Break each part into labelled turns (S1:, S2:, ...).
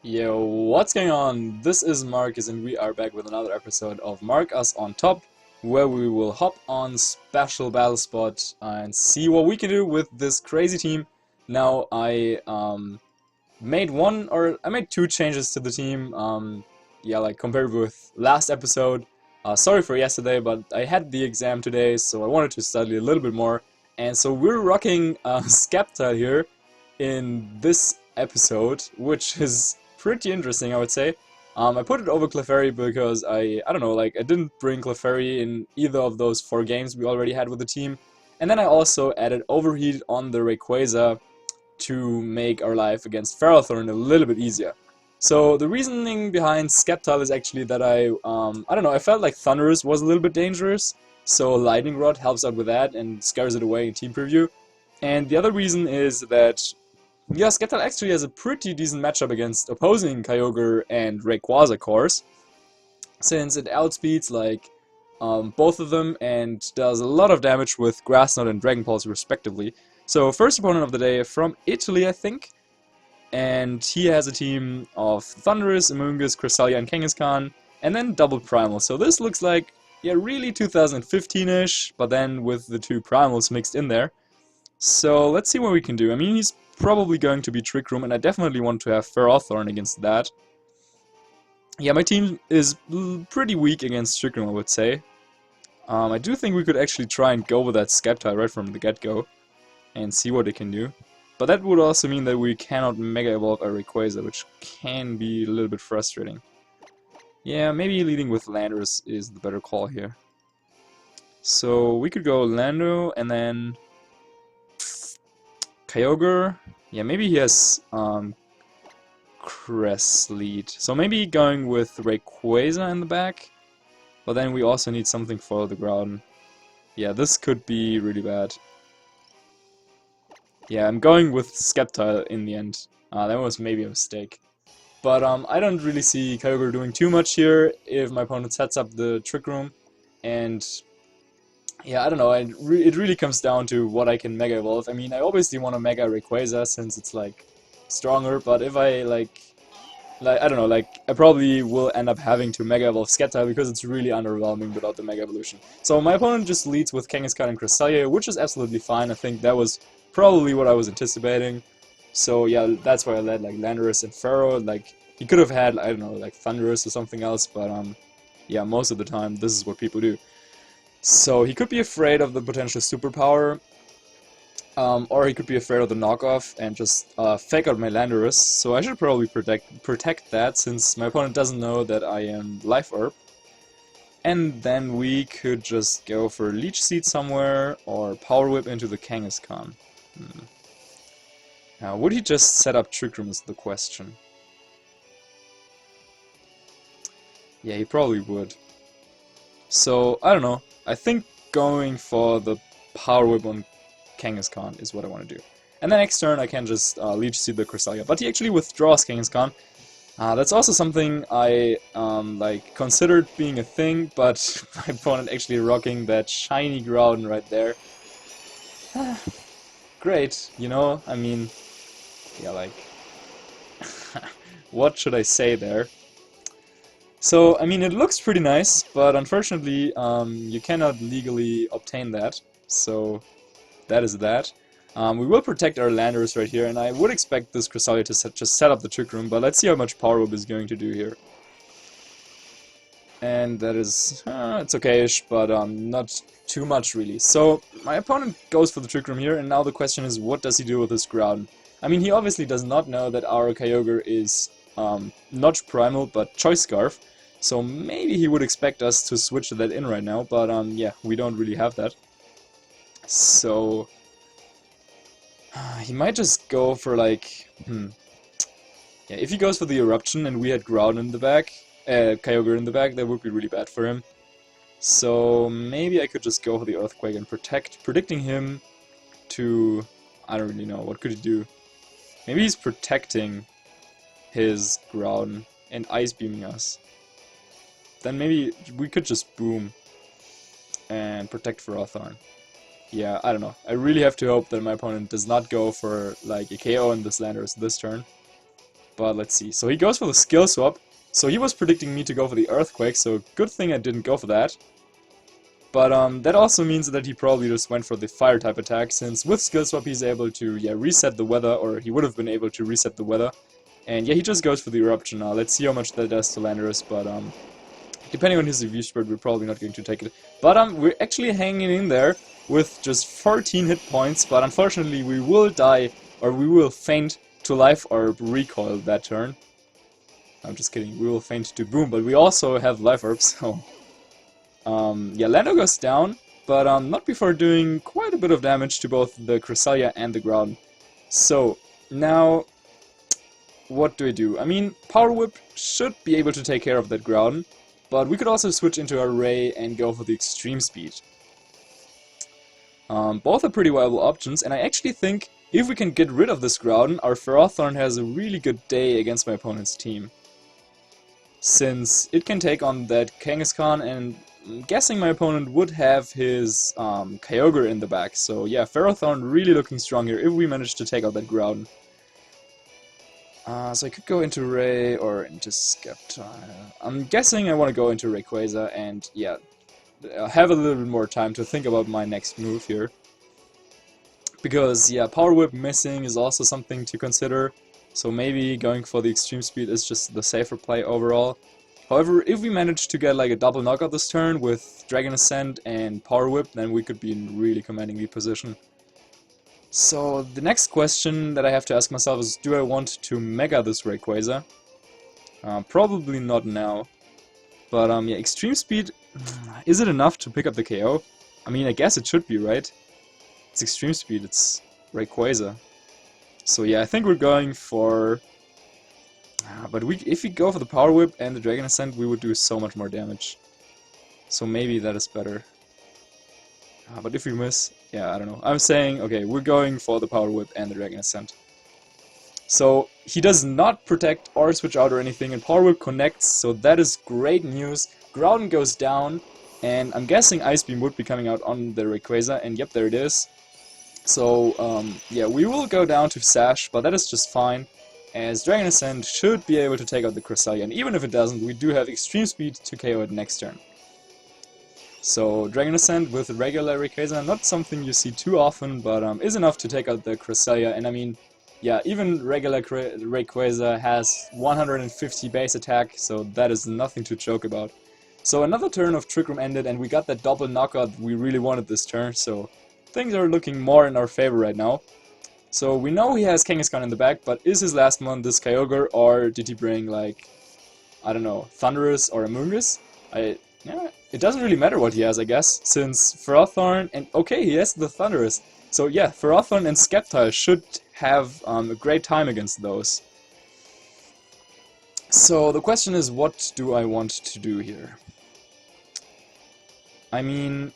S1: Yo, what's going on? This is Marcus and we are back with another episode of Mark Us on Top, where we will hop on special battle spot and see what we can do with this crazy team. Now I made two changes to the team. Compared with last episode. Sorry for yesterday, but I had the exam today, so I wanted to study a little bit more. And so we're rocking Sceptile here in this episode, which is pretty interesting, I would say. I put it over Clefairy because I don't know, like I didn't bring Clefairy in either of those 4 games we already had with the team. And then I also added Overheat on the Rayquaza to make our life against Ferrothorn a little bit easier. So the reasoning behind Sceptile is actually that I don't know, I felt like Thundurus was a little bit dangerous, so Lightning Rod helps out with that and scares it away in Team Preview. And the other reason is that, yeah, Sceptile actually has a pretty decent matchup against opposing Kyogre and Rayquaza cores, since it outspeeds like both of them and does a lot of damage with Grass Knot and Dragon Pulse respectively. So first opponent of the day from Italy, I think. And he has a team of Thundurus, Amoonguss, Cresselia, and Kangaskhan, and then double Primal. So this looks like, yeah, really 2015-ish, but then with the 2 Primals mixed in there. So let's see what we can do. I mean, he's probably going to be Trick Room, and I definitely want to have Ferrothorn against that. Yeah, my team is pretty weak against Trick Room, I would say. I do think we could actually try and go with that Sceptile right from the get-go and see what it can do. But that would also mean that we cannot Mega Evolve our Rayquaza, which can be a little bit frustrating. Yeah, maybe leading with Landorus is the better call here. So we could go Lando and then Kyogre. Yeah, maybe he has Crest lead. So maybe going with Rayquaza in the back. But then we also need something for the ground. Yeah, this could be really bad. Yeah, I'm going with Sceptile in the end. That was maybe a mistake. But I don't really see Kyogre doing too much here if my opponent sets up the Trick Room. And yeah, I don't know, it really comes down to what I can Mega Evolve. I mean, I obviously want to Mega Rayquaza since it's like stronger, but if I I don't know, like I probably will end up having to Mega Evolve Sceptile because it's really underwhelming without the Mega Evolution. So my opponent just leads with Kangaskhan and Cresselia, which is absolutely fine. I think that was probably what I was anticipating. So yeah, that's why I led like Landorus and Pharaoh. Like he could have had, I don't know, like Thundurus or something else, but yeah, most of the time this is what people do. So he could be afraid of the potential superpower, or he could be afraid of the knockoff and just fake out my Landorus. So I should probably protect that, since my opponent doesn't know that I am Life Orb. And then we could just go for Leech Seed somewhere, or Power Whip into the Kangaskhan. Now, would he just set up Trick Room is the question. Yeah, he probably would. So, I don't know. I think going for the Power Whip on Kangaskhan is what I want to do. And then next turn I can just Leech Seed the Cresselia. But he actually withdraws Kangaskhan. That's also something I considered being a thing, but my opponent actually rocking that shiny Groudon right there. Great, you know, I mean, yeah, like, what should I say there? So, I mean, it looks pretty nice, but unfortunately, you cannot legally obtain that, so that is that. We will protect our Landorus right here, and I would expect this Cresselia to just set up the Trick Room, but let's see how much Power Whip is going to do here. And that is, it's okay-ish, but not too much really. So my opponent goes for the Trick Room here, and now the question is, what does he do with this Groudon? I mean, he obviously does not know that our Kyogre is not Primal, but Choice Scarf. So maybe he would expect us to switch that in right now, but yeah, we don't really have that. So he might just go for like, yeah, if he goes for the Eruption and we had Groudon in the back, Kyogre in the back, that would be really bad for him. So maybe I could just go for the Earthquake and predicting him to, I don't really know, what could he do? Maybe he's protecting his Groudon and Ice Beaming us. Then maybe we could just Boom and protect Ferrothorn. Yeah, I don't know. I really have to hope that my opponent does not go for like a KO in this Landorus this turn. But let's see. So he goes for the skill swap. So he was predicting me to go for the Earthquake, so good thing I didn't go for that. But that also means that he probably just went for the Fire type attack, since with skill swap he's able to reset the weather, or he would have been able to reset the weather. And yeah, he just goes for the Eruption now. Let's see how much that does to Landorus, but depending on his review spread, we're probably not going to take it. But we're actually hanging in there with just 14 hit points, but unfortunately we will die, or we will faint to life or recoil that turn. I'm just kidding, we will faint to boom, but we also have life orb, so... yeah, Lando goes down, but not before doing quite a bit of damage to both the Cresselia and the Groudon. So, now... what do we do? I mean, Power Whip should be able to take care of that Groudon, but we could also switch into a Ray and go for the Extreme Speed. Both are pretty viable options, and I actually think if we can get rid of this Groudon, our Ferrothorn has a really good day against my opponent's team. Since it can take on that Kangaskhan, and I'm guessing my opponent would have his Kyogre in the back. So yeah, Ferrothorn really looking strong here if we manage to take out that Groudon. So I could go into Ray or into Sceptile. I'm guessing I want to go into Rayquaza and, yeah, have a little bit more time to think about my next move here. Because, yeah, Power Whip missing is also something to consider. So maybe going for the Extreme Speed is just the safer play overall. However, if we manage to get like a double knockout this turn with Dragon Ascent and Power Whip, then we could be in really commanding lead position. So the next question that I have to ask myself is, do I want to Mega this Rayquaza? Probably not now. But yeah, Extreme Speed, is it enough to pick up the KO? I mean, I guess it should be, right? It's Extreme Speed, it's Rayquaza. So yeah, I think we're going for... but if we go for the Power Whip and the Dragon Ascent, we would do so much more damage. So maybe that is better. But if we miss, yeah, I don't know. I'm saying, okay, we're going for the Power Whip and the Dragon Ascent. So he does not protect or switch out or anything, and Power Whip connects, so that is great news. Groudon goes down, and I'm guessing Ice Beam would be coming out on the Rayquaza, and yep, there it is. So, yeah, we will go down to Sash, but that is just fine, as Dragon Ascent should be able to take out the Cresselia, and even if it doesn't, we do have Extreme Speed to KO it next turn. So, Dragon Ascent with regular Rayquaza, not something you see too often, but is enough to take out the Cresselia, and I mean, yeah, even regular Rayquaza has 150 base attack, so that is nothing to joke about. So another turn of Trick Room ended, and we got that double knockout we really wanted this turn, so things are looking more in our favor right now. So we know he has Kangaskhan in the back, but is his last one this Kyogre, or did he bring, like, I don't know, Thundurus or Amoonguss? Yeah, it doesn't really matter what he has, I guess, since Ferrothorn, and okay, he has the Thundurus. So yeah, Ferrothorn and Sceptile should have a great time against those. So the question is, what do I want to do here? I mean,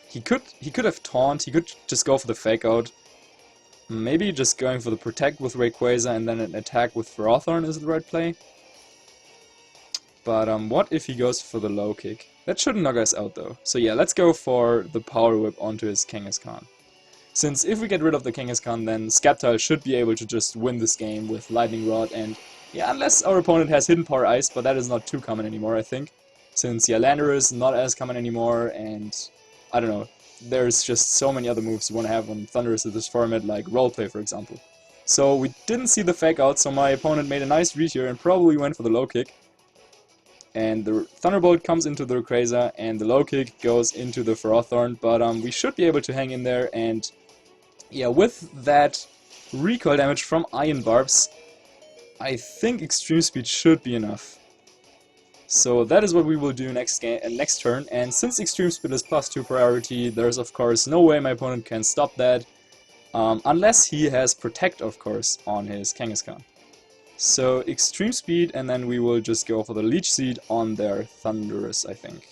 S1: he could have Taunt, he could just go for the Fake Out. Maybe just going for the Protect with Rayquaza and then an attack with Ferrothorn is the right play. But what if he goes for the Low Kick? That shouldn't knock us out though. So yeah, let's go for the Power Whip onto his Kangaskhan. Since if we get rid of the Kangaskhan, then Sceptile should be able to just win this game with Lightning Rod, and yeah, unless our opponent has Hidden Power Ice, but that is not too common anymore, I think. Since yeah, Landorus is not as common anymore, and I don't know, there's just so many other moves you want to have on Thundurus in this format, like Roleplay for example. So we didn't see the Fake Out, so my opponent made a nice read here and probably went for the Low Kick. And the Thunderbolt comes into the Rayquaza, and the Low Kick goes into the Ferrothorn, but we should be able to hang in there, and yeah, with that recoil damage from Iron Barbs, I think Extreme Speed should be enough. So that is what we will do next turn, and since Extreme Speed is +2 priority, there's of course no way my opponent can stop that, unless he has Protect, of course, on his Kangaskhan. So Extreme Speed, and then we will just go for the Leech Seed on their Thundurus, I think.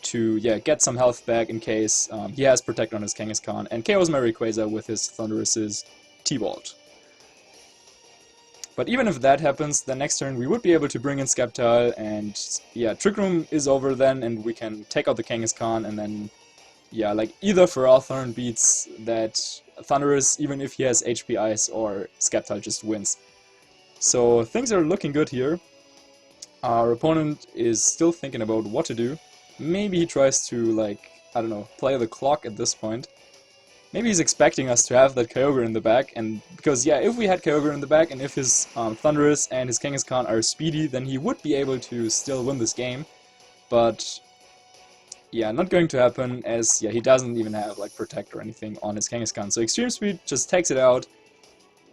S1: To, yeah, get some health back in case he has Protect on his Kangaskhan, and KOs my Rayquaza with his Thundurus' T-Bolt. But even if that happens, then next turn we would be able to bring in Sceptile, and yeah, Trick Room is over then, and we can take out the Kangaskhan, and then, yeah, like either Ferrothorn beats that Thundurus, even if he has HP Ice, or Sceptile just wins. So things are looking good here. Our opponent is still thinking about what to do. Maybe he tries to, like, I don't know, play the clock at this point. Maybe he's expecting us to have that Kyogre in the back, and because, yeah, if we had Kyogre in the back, and if his Thundurus and his Kangaskhan are speedy, then he would be able to still win this game. But, yeah, not going to happen, as, yeah, he doesn't even have, like, Protect or anything on his Kangaskhan. So Extreme Speed just takes it out,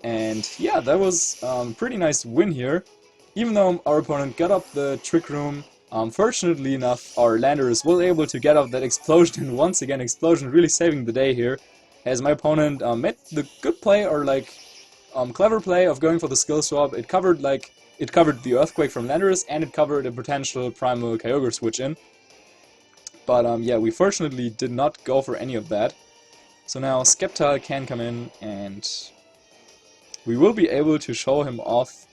S1: and, yeah, that was pretty nice win here. Even though our opponent got up the Trick Room, fortunately enough, our Landorus was able to get up that Explosion, and once again, Explosion really saving the day here, as my opponent made the good play, or like clever play of going for the skill swap. It covered the Earthquake from Landorus, and it covered a potential Primal Kyogre switch in. But yeah, we fortunately did not go for any of that. So now Sceptile can come in, and we will be able to show him off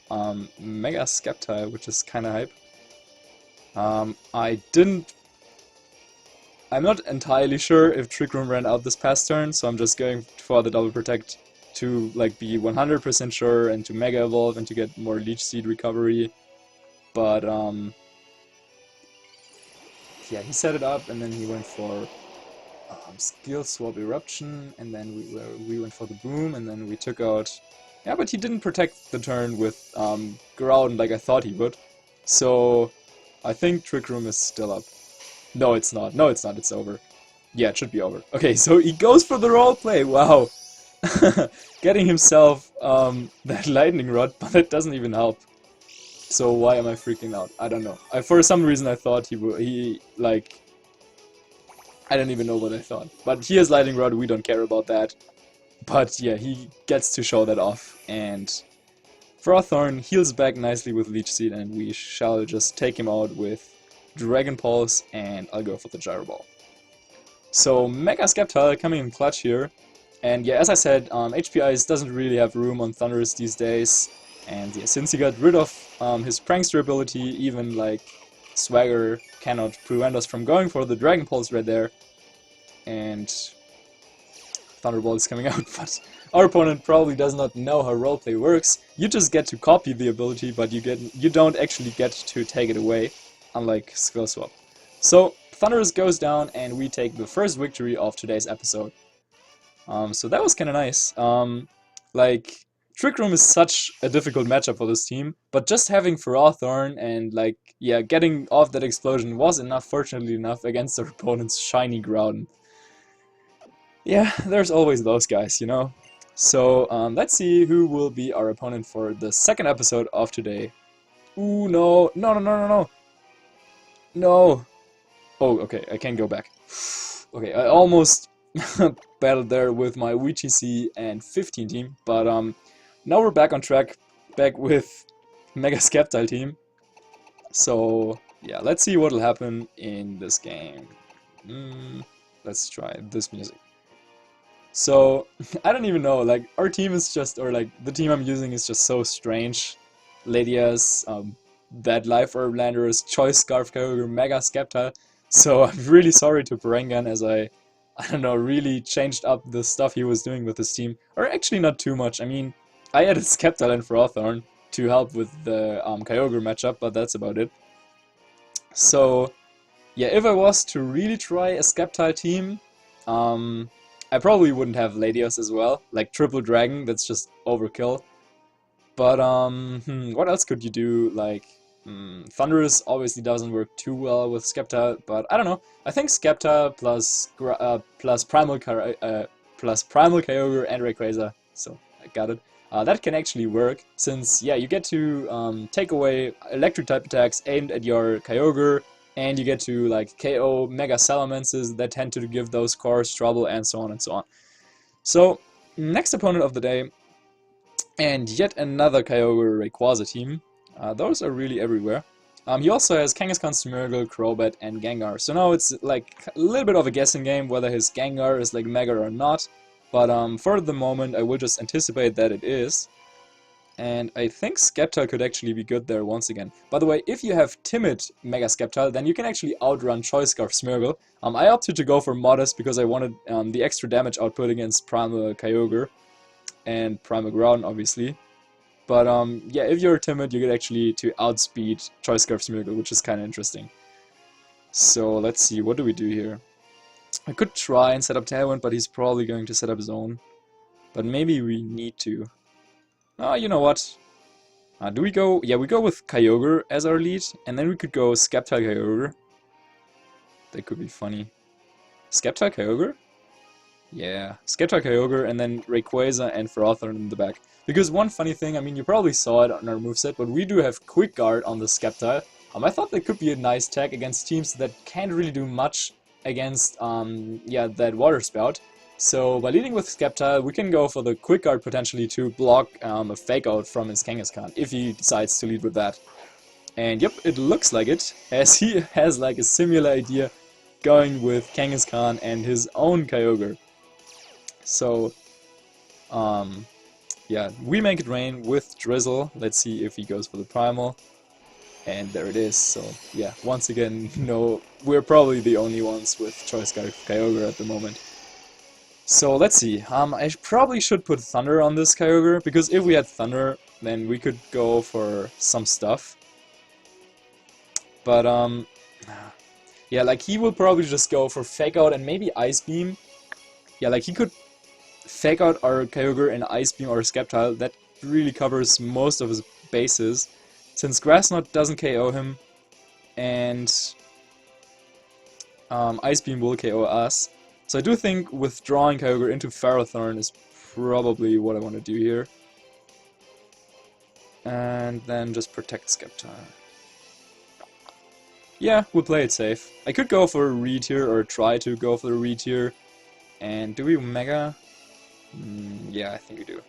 S1: Mega Sceptile, which is kinda hype. I'm not entirely sure if Trick Room ran out this past turn, so I'm just going for the double protect to like be 100% sure and to Mega Evolve and to get more Leech Seed recovery. But yeah, he set it up and then he went for Skill Swap Eruption, and then we went for the Boom, and then we took out. Yeah, but he didn't protect the turn with Groudon like I thought he would. So I think Trick Room is still up. No, it's not. No, it's not. It's over. Yeah, it should be over. Okay, so he goes for the roleplay. Wow. Getting himself that lightning rod, but that doesn't even help. So why am I freaking out? I don't know. For some reason I thought like... I don't even know what I thought. But he has lightning rod, we don't care about that. But yeah, he gets to show that off. And Frothorn heals back nicely with Leech Seed, and we shall just take him out with Dragon Pulse, and I'll go for the Gyro Ball. So Mega Sceptile coming in clutch here, and yeah, as I said, HP Ice doesn't really have room on Thundurus these days, and yeah, since he got rid of his Prankster ability, even like Swagger cannot prevent us from going for the Dragon Pulse right there, and Thunderbolt is coming out, but our opponent probably does not know how roleplay works. You just get to copy the ability, but you don't actually get to take it away. Unlike Skill Swap. So Thundurus goes down, and we take the first victory of today's episode. So that was kind of nice. Like, Trick Room is such a difficult matchup for this team, but just having Frothorn and like, yeah, getting off that explosion was enough, fortunately enough, against our opponent's shiny Groudon. Yeah, there's always those guys, you know. So let's see who will be our opponent for the second episode of today. Ooh, no, no, no, no, no, no. No! Oh, okay, I can go back. Okay, I almost battled there with my VGC and 15 team, but now we're back on track, back with Mega Sceptile team. So, yeah, let's see what'll happen in this game. Let's try this music. So, I don't even know, like, our team is just, or like, the team I'm using is just so strange. Ladias, Bad Life Orb Landorus, Choice Scarf Kyogre, Mega Sceptile. So I'm really sorry to Porengan, as I don't know, really changed up the stuff he was doing with his team. Or actually not too much. I mean, I added Sceptile and Frothorn to help with the Kyogre matchup, but that's about it. So yeah, if I was to really try a Sceptile team, I probably wouldn't have Latios as well. Like Triple Dragon, that's just overkill. But what else could you do? Like Thundurus obviously doesn't work too well with Sceptile, but I don't know. I think Sceptile plus Primal Kyogre and Rayquaza, so I got it. That can actually work, since yeah, you get to take away electric type attacks aimed at your Kyogre, and you get to like KO Mega Salamences that tend to give those cores trouble, and so on and so on. So next opponent of the day. And yet another Kyogre Rayquaza team. Those are really everywhere. He also has Kangaskhan, Smeargle, Crobat, and Gengar. So now it's like a little bit of a guessing game whether his Gengar is like Mega or not. But for the moment, I will just anticipate that it is. And I think Sceptile could actually be good there once again. By the way, if you have Timid Mega Sceptile, then you can actually outrun Choice Scarf Smeargle. I opted to go for Modest because I wanted the extra damage output against Primal Kyogre. And Primal Groudon, obviously. But yeah, if you're timid, you get actually to outspeed Choice Scarf's Miracle, which is kind of interesting. So let's see, what do we do here? I could try and set up Tailwind, but he's probably going to set up his own. But maybe we need to. Oh, you know what? Do we go? Yeah, we go with Kyogre as our lead, and then we could go Sceptile Kyogre. That could be funny. Sceptile Kyogre? Yeah, Sceptile Kyogre, and then Rayquaza and Ferrothorn in the back. Because one funny thing, I mean, you probably saw it on our moveset, but we do have Quick Guard on the Sceptile. I thought that could be a nice tag against teams that can't really do much against, yeah, that Water Spout. So by leading with Sceptile, we can go for the Quick Guard potentially to block a Fake Out from his Kangaskhan, if he decides to lead with that. And yep, it looks like it, as he has like a similar idea going with Kangaskhan and his own Kyogre. So, yeah, we make it rain with Drizzle. Let's see if he goes for the Primal. And there it is. So, yeah, once again, no, we're probably the only ones with Choice Scarf Kyogre at the moment. So, let's see. I probably should put Thunder on this Kyogre, because if we had Thunder, then we could go for some stuff. But, yeah, like, he will probably just go for Fake Out and maybe Ice Beam. Yeah, like, he could Fake Out our Kyogre and Ice Beam or Sceptile. That really covers most of his bases. Since Grass Knot doesn't KO him, and Ice Beam will KO us. So I do think withdrawing Kyogre into Ferrothorn is probably what I want to do here. And then just protect Sceptile. Yeah, we'll play it safe. I could go for a read here, or try to go for a read here. And do we Mega? Yeah, I think we do.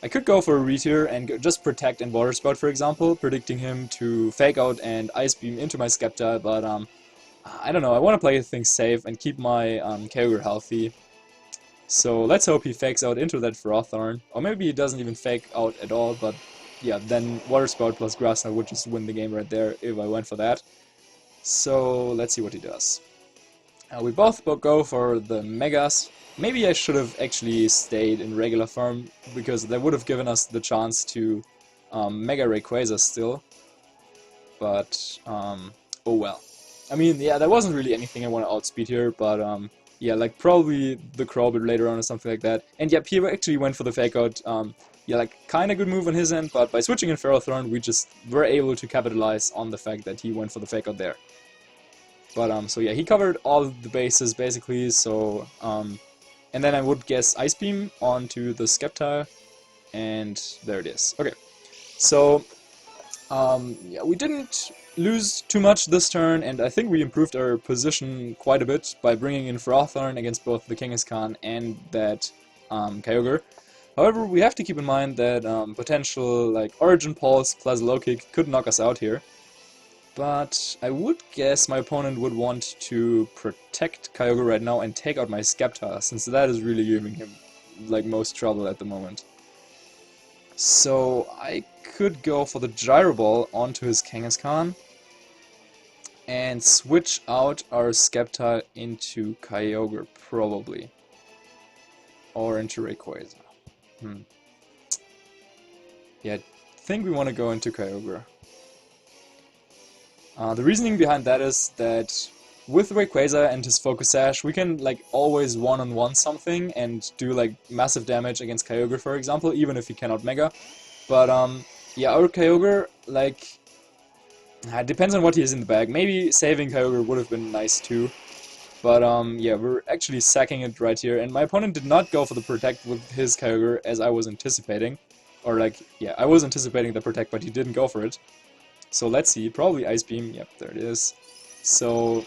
S1: I could go for a read here and just protect and Water Spout, for example, predicting him to Fake Out and Ice Beam into my Sceptile, but I don't know, I want to play things safe and keep my Kyogre healthy. So let's hope he fakes out into that Ferrothorn, or maybe he doesn't even fake out at all, but yeah, then Water Spout plus Grass Knot would just win the game right there if I went for that. So let's see what he does. We both go for the Megas. Maybe I should have actually stayed in regular form, because that would have given us the chance to Mega Rayquaza still. But, oh well. I mean, yeah, there wasn't really anything I want to outspeed here, but yeah, like probably the Crowbit later on or something like that. And yeah, P actually went for the Fake Out. Yeah, like kinda good move on his end, but by switching in Ferrothorn, we just were able to capitalize on the fact that he went for the Fake Out there. But so yeah, he covered all the bases basically, so and then I would guess Ice Beam onto the Sceptile, and there it is. Okay, so yeah, we didn't lose too much this turn, and I think we improved our position quite a bit by bringing in Ferrothorn against both the Kangaskhan and that Kyogre. However, we have to keep in mind that potential like Origin Pulse plus Low Kick could knock us out here. But I would guess my opponent would want to protect Kyogre right now and take out my Sceptile, since that is really giving him like most trouble at the moment. So I could go for the Gyro Ball onto his Kangaskhan and switch out our Sceptile into Kyogre, probably. Or into Rayquaza. Yeah, I think we want to go into Kyogre. The reasoning behind that is that with Rayquaza and his Focus Sash, we can like always one-on-one something and do like massive damage against Kyogre, for example, even if he cannot Mega. But yeah, our Kyogre, like, it depends on what he has in the bag. Maybe saving Kyogre would have been nice too. But yeah, we're actually sacking it right here, and my opponent did not go for the Protect with his Kyogre as I was anticipating. Or like, yeah, I was anticipating the Protect, but he didn't go for it. So let's see, probably Ice Beam, yep, there it is. So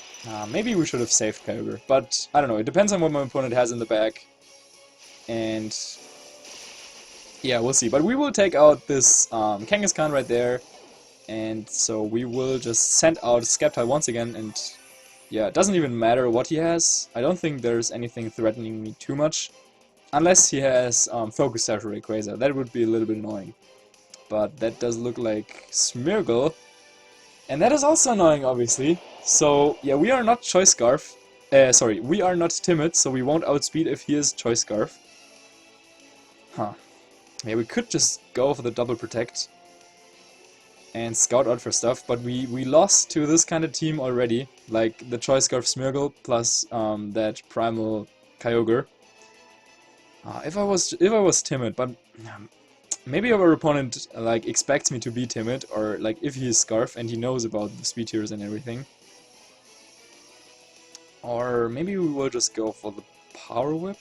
S1: maybe we should have saved Kyogre, but I don't know, it depends on what my opponent has in the bag. And yeah, we'll see. But we will take out this Kangaskhan right there, and so we will just send out Sceptile once again, and yeah, it doesn't even matter what he has. I don't think there's anything threatening me too much, unless he has Focus Sash or Rayquaza. That would be a little bit annoying. But that does look like Smeargle, and that is also annoying, obviously. So yeah, we are not Choice Scarf. Sorry, we are not timid, so we won't outspeed if he is Choice Scarf. Huh. Yeah, we could just go for the double protect and scout out for stuff, but we lost to this kind of team already, like the Choice Scarf Smeargle plus that Primal Kyogre. If I was timid, but maybe our opponent like expects me to be timid, or like if he is Scarf and he knows about the speed tiers and everything. Or maybe we will just go for the Power Whip.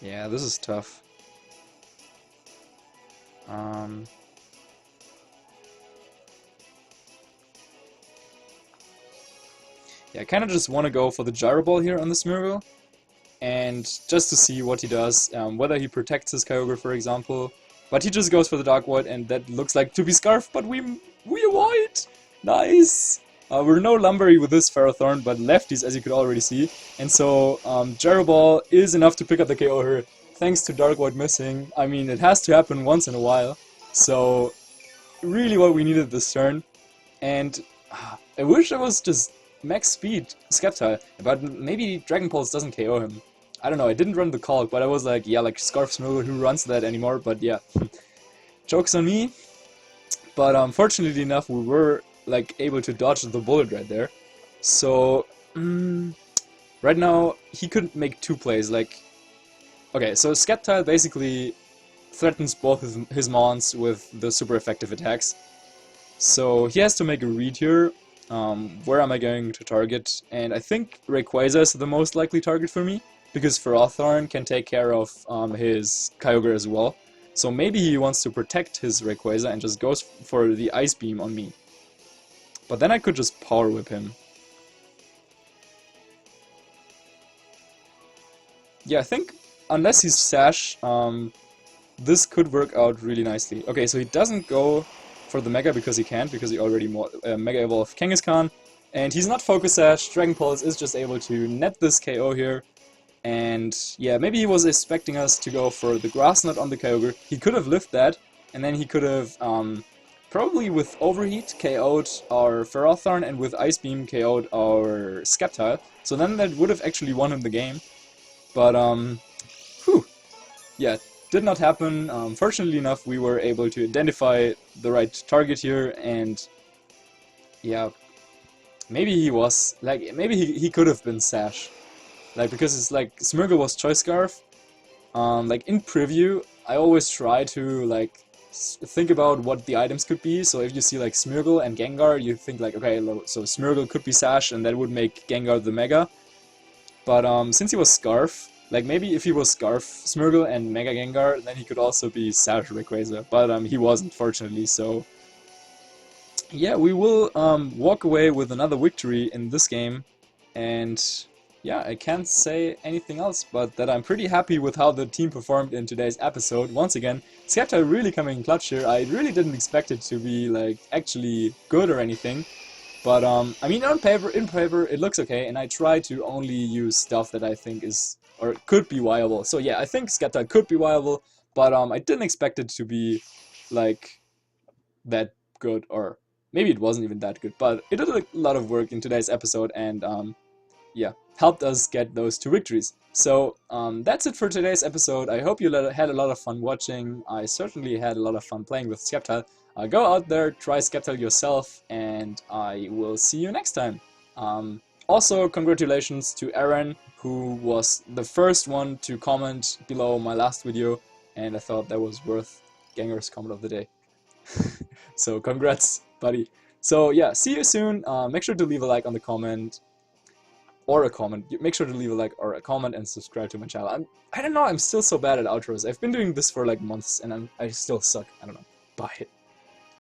S1: Yeah, this is tough. Yeah, I kind of just want to go for the Gyro Ball here on the Smeargle, and just to see what he does, whether he protects his Kyogre, for example. But he just goes for the Dark Void, and that looks like to be Scarf, but we avoid! Nice! We're no Lumberry with this Ferrothorn, but lefties, as you could already see. And so, Gyro Ball is enough to pick up the KO here, thanks to Dark Void missing. I mean, it has to happen once in a while. So, really what we needed this turn. And I wish I was just max speed Sceptile, but maybe Dragon Pulse doesn't KO him. I don't know, I didn't run the call, but I was like, yeah, like Scarf Smeargle, who runs that anymore? But yeah, joke's on me. But fortunately enough, we were like able to dodge the bullet right there. So right now he couldn't make two plays. Like, okay, so Sceptile basically threatens both his mons with the super effective attacks. So he has to make a read here. Where am I going to target? And I think Rayquaza is the most likely target for me, because Ferrothorn can take care of his Kyogre as well. So maybe he wants to protect his Rayquaza and just goes for the Ice Beam on me. But then I could just Power Whip him. Yeah, I think unless he's Sash, this could work out really nicely. Okay, so he doesn't go for the Mega because he can't, because he already Mega Evolved Kangaskhan. And he's not Focus Sash. Dragon Pulse is just able to net this KO here. And yeah, maybe he was expecting us to go for the Grass Knot on the Kyogre. He could have lived that, and then he could have probably with Overheat KO'd our Ferrothorn and with Ice Beam KO'd our Sceptile. So then that would have actually won him the game. But whew, yeah, did not happen. Fortunately enough, we were able to identify the right target here, and yeah, maybe he was like, maybe he could have been Sash. Like, because it's like, Smeargle was Choice Scarf. Like, in preview, I always try to, like, think about what the items could be. So if you see, like, Smeargle and Gengar, you think, like, okay, so Smeargle could be Sash, and that would make Gengar the Mega. But, since he was Scarf, like, maybe if he was Scarf Smeargle and Mega Gengar, then he could also be Sash Rayquaza. But, he wasn't, fortunately, so... Yeah, we will, walk away with another victory in this game, and... yeah, I can't say anything else but that I'm pretty happy with how the team performed in today's episode. Once again, Sceptile really coming in clutch here. I really didn't expect it to be, like, actually good or anything. But, I mean, in paper, it looks okay, and I try to only use stuff that I think is, or could be viable. So yeah, I think Sceptile could be viable, but I didn't expect it to be, like, that good, or maybe it wasn't even that good, but it did a lot of work in today's episode, and, yeah, helped us get those 2 victories. So that's it for today's episode. I hope you had a lot of fun watching. I certainly had a lot of fun playing with Sceptile. Go out there, try Sceptile yourself, and I will see you next time. Also, congratulations to Aaron, who was the first one to comment below my last video, and I thought that was worth Gengar's comment of the day. So congrats, buddy. So yeah, see you soon. Make sure to leave a like on the comment. Or a comment. Make sure to leave a like or a comment and subscribe to my channel. I don't know, I'm still so bad at outros. I've been doing this for like months and I still suck. I don't know. Bye.